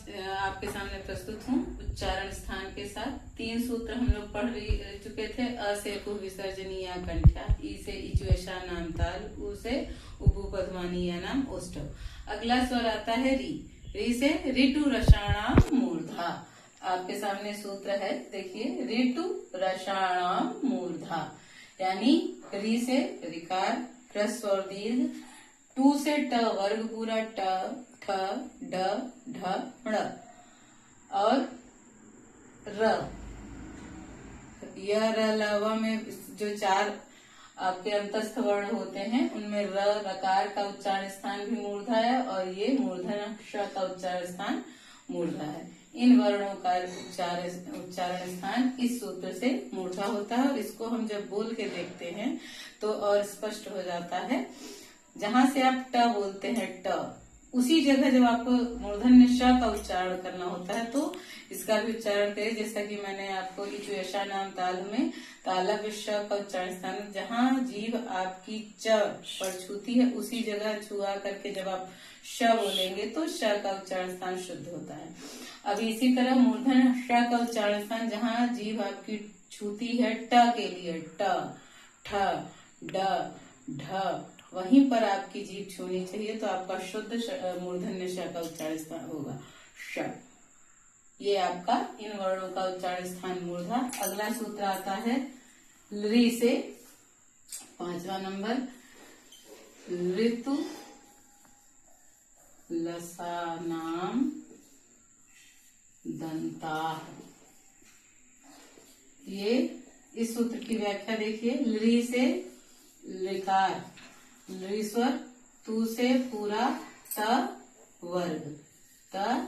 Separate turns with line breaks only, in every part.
आपके सामने प्रस्तुत हूँ उच्चारण स्थान के साथ। 3 सूत्र हम लोग पढ़ चुके थे। अ से पु विसर्जनीय कंठ्या, ई से इचुएशा नाम ताल, उ से उपपध्मानीय नाम ओष्ठव। अगला स्वर आता है री। री से ऋतु रसाणाम मूर्धा। आपके सामने सूत्र है, देखिए ऋतु रसाणाम मूर्धा, यानी री से ऋकार, ह्रस्व और दीर्घ, टू से ट वर्ग पूरा, ट ठ ड ढ ण, और र। यह र ल व में जो 4 आपके अंतस्थ वर्ण होते हैं उनमें र रकार का उच्चारण स्थान भी मूर्धा है और ये मूर्धन श का उच्चारण स्थान मूर्धा है। इन वर्णों का उच्चारण स्थान इस सूत्र से मूर्धा होता है और इसको हम जब बोल के देखते हैं तो और स्पष्ट हो जाता है। जहां से आप ट बोलते हैं ट, उसी जगह जब आपको मूर्धन्य श का उच्चारण करना होता है तो इसका भी उच्चारण करें। जैसा कि मैंने आपको इचुएशा नाम ताल में तालव्य श का उच्चारण स्थान, जहां जीभ आपकी च पर छूती है उसी जगह छुआ करके जब आप श बोलेंगे तो श का उच्चारण स्थान शुद्ध होता है। अब इसी तरह मूर्धन्य श का उच्चारण स्थान जहां जीभ आपकी छूती है ट के लिए, ट ठ ड ढ, वहीं पर आपकी जीभ छूनी चाहिए तो आपका शुद्ध मूर्धन्य श का उच्चारण स्थान होगा श। ये आपका इन वर्णों का उच्चारण स्थान मूर्धा। अगला सूत्र आता है री से 5वां नंबर, ऋतु लसानाम दंताः। ये इस सूत्र की व्याख्या देखिए। री से लिकार, ली स्वर, तू से पूरा, त वर्ग, त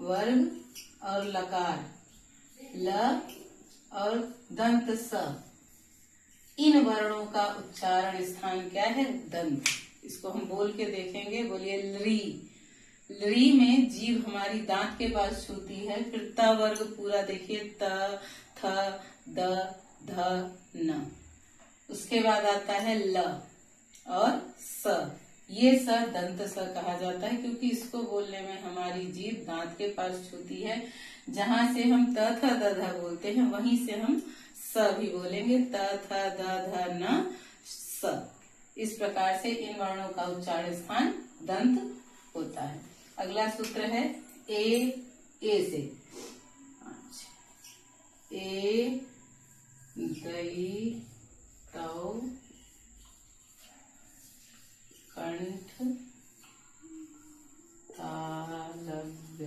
वर्ग और लकार, ल और दंत स। इन वर्णों का उच्चारण स्थान क्या है? दंत। इसको हम बोल के देखेंगे, बोलिए ली। ली में जीभ हमारी दांत के पास छूती है। फिर त वर्ग पूरा देखिए, त थ द ध न। उसके बाद आता है ल और स। ये स दंत स कहा जाता है क्योंकि इसको बोलने में हमारी जीभ दांत के पास छूती है। जहां से हम त थ द ध बोलते हैं वहीं से हम स भी बोलेंगे, त थ द ध न स। इस प्रकार से इन वर्णों का उच्चारण स्थान दंत होता है। अगला सूत्र है ए से। ए दई तौ कंठ तालव्य।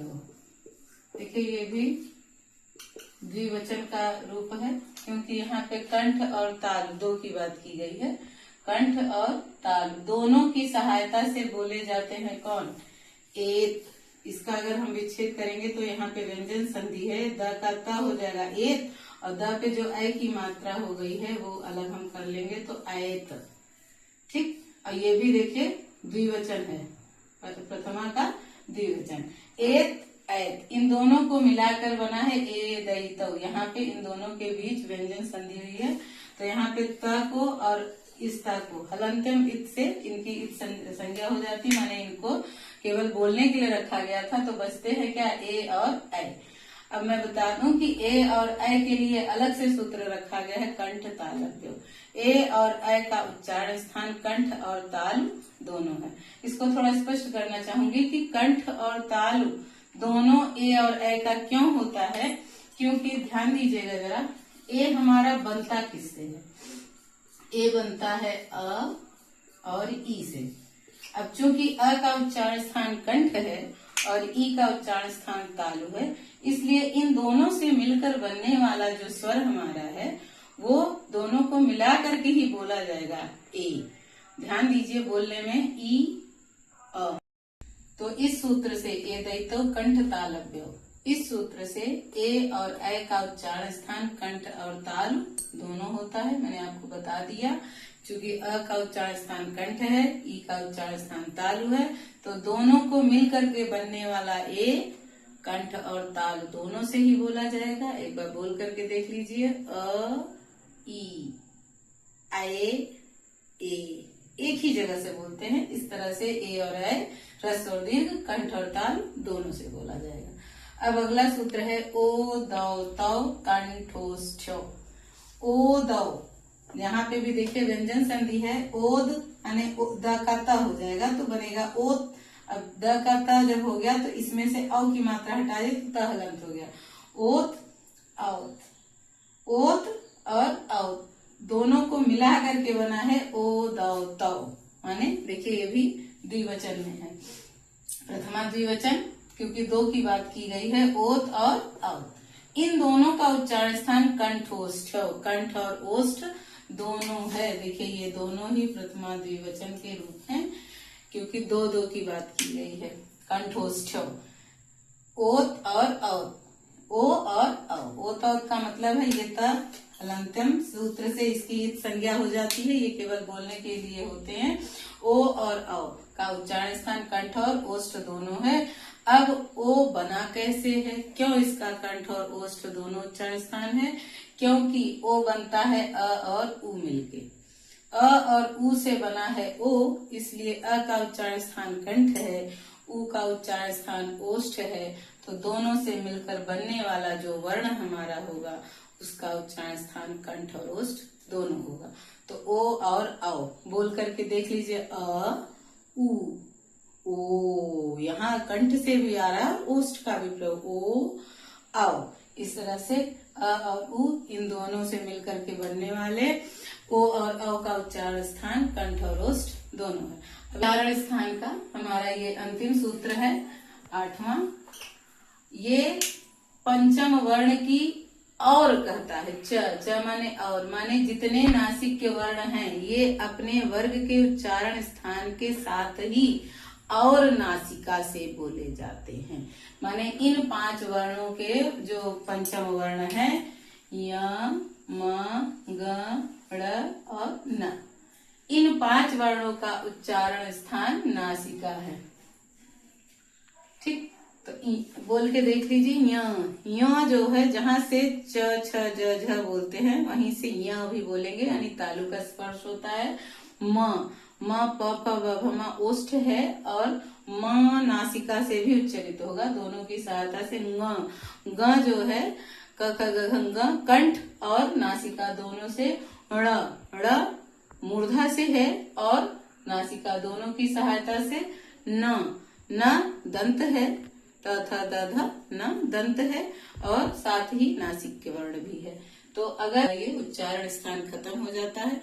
देखिए ये भी द्विवचन का रूप है क्योंकि यहाँ पे कंठ और ताल दो की बात की गई है। कंठ और ताल दोनों की सहायता से बोले जाते हैं कौन? एत। इसका अगर हम विच्छेद करेंगे तो यहाँ पे व्यंजन संधि है, द का त हो जाएगा एत, और द पे जो ऐ की मात्रा हो गई है वो अलग हम कर लेंगे तो ऐत। ठीक। और ये भी देखिए द्विवचन है, प्रथमा का द्विवचन। एत ऐत, इन दोनों को मिलाकर बना है ए दई तौ। यहाँ पे इन दोनों के बीच व्यंजन संधि हुई है तो यहाँ पे त को और इस ता को हलंत्यम इत से इनकी इत संज्ञा हो जाती, माने इनको केवल बोलने के लिए रखा गया था तो बचते हैं क्या? ए और ऐ। अब मैं बता दूं कि ए और ऐ के लिए अलग से सूत्र रखा गया है, कंठ तालव्य। ए और ऐ का उच्चारण स्थान कंठ और ताल दोनों है। इसको थोड़ा स्पष्ट करना चाहूंगी कि कंठ और ताल दोनों ए और ऐ का क्यों होता है, क्योंकि ध्यान दीजिएगा जरा, ए हमारा बनता किससे है? ए बनता है अ और ई से। अब चूंकि अ का उच्चारण स्थान कंठ है और ई का उच्चारण स्थान तालु है, इसलिए इन दोनों से मिलकर बनने वाला जो स्वर हमारा है वो दोनों को मिला करके ही बोला जाएगा ए। ध्यान दीजिए बोलने में ई अ। तो इस सूत्र से ए दैतो कंठ तालव्यो, इस सूत्र से ए और ऐ का उच्चारण स्थान कंठ और ताल दोनों होता है। मैंने आपको बता दिया, चूंकि अ का उच्चारण स्थान कंठ है, ई का उच्चारण स्थान तालु है, तो दोनों को मिलकर के बनने वाला ए कंठ और ताल दोनों से ही बोला जाएगा। एक बार बोल करके देख लीजिए, अ ई ऐ ए, एक ही जगह से बोलते हैं। इस तरह से ए और ऐ ह्रस्व और दीर्घ कंठ और ताल दोनों से बोला जाएगा। अब अगला सूत्र है ओ दौ तौ कंठोष्ठ। ओ दौ, यहाँ पे भी देखिए व्यंजन संधि है, ओद यानी द का त हो जाएगा तो बनेगा ओत। अब द का त जब हो गया तो इसमें से औ की मात्रा हटा दी तो त हलंत हो गया। ओत औत, ओत और औत दोनों को मिला करके बना है ओ दौ तौ। माने देखिए ये भी द्विवचन में है, प्रथमा द्विवचन, क्योंकि दो की बात की गई है, ओत और औत। इन दोनों का उच्चारण स्थान कंठोष्ठ, कंठ और ओष्ठ दोनों है। देखिए ये दोनों ही प्रथमा द्विवचन के रूप हैं, क्योंकि दो दो की बात की गई है। कंठोष्ठ, ओत और औत, ओ और औ। ओत औत का मतलब है ये त हलंत्यम सूत्र से इसकी संज्ञा हो जाती है, ये केवल बोलने के लिए होते हैं। ओ और औ का उच्चारण स्थान कंठ और ओष्ठ दोनों है। अब ओ बना कैसे है, क्यों इसका कंठ और ओष्ठ दोनों उच्चारण स्थान है? क्योंकि ओ बनता है अ और उ मिलके, अ और उ से बना है ओ, इसलिए अ का उच्चारण स्थान कंठ है, उ का उच्चारण स्थान ओष्ठ है। तो दोनों से मिलकर बनने वाला जो वर्ण हमारा होगा उसका उच्चारण स्थान कंठ और ओष्ठ दोनों होगा। तो ओ और औ बोल करके देख लीजिए, अ उ ओ, यहाँ कंठ से भी आ रहा है, ओष्ठ का भी प्रयोग, ओ औ। इस तरह से अ और उ इन दोनों से मिलकर के बनने वाले ओ और औ का उच्चारण स्थान कंठ और ओष्ठ दोनों है। उच्चारण स्थान का हमारा ये अंतिम सूत्र है, 8वां। ये पंचम वर्ण की और कहता है, च माने और, माने जितने नासिक के वर्ण हैं ये अपने वर्ग के उच्चारण स्थान के साथ ही और नासिका से बोले जाते हैं। माने इन 5 वर्णों के जो पंचम वर्ण हैं, य म ग ड़ और न, इन 5 वर्णों का उच्चारण स्थान नासिका है। ठीक, तो बोल के देख लीजिए, य जो है जहां से च छ ज झ बोलते हैं वहीं से य भी बोलेंगे, यानी तालु का स्पर्श होता है। म प फ ब भ म ओष्ठ है और म नासिका से भी उच्चरित होगा, दोनों की सहायता से। ग जो है क ख ग घ ग कंठ और नासिका दोनों से। ड़ मूर्धा से है और नासिका दोनों की सहायता से। न दंत है, त थ द ध न दंत है और साथ ही नासिक के वर्ण भी है। तो अगर ये उच्चारण स्थान खत्म हो जाता है।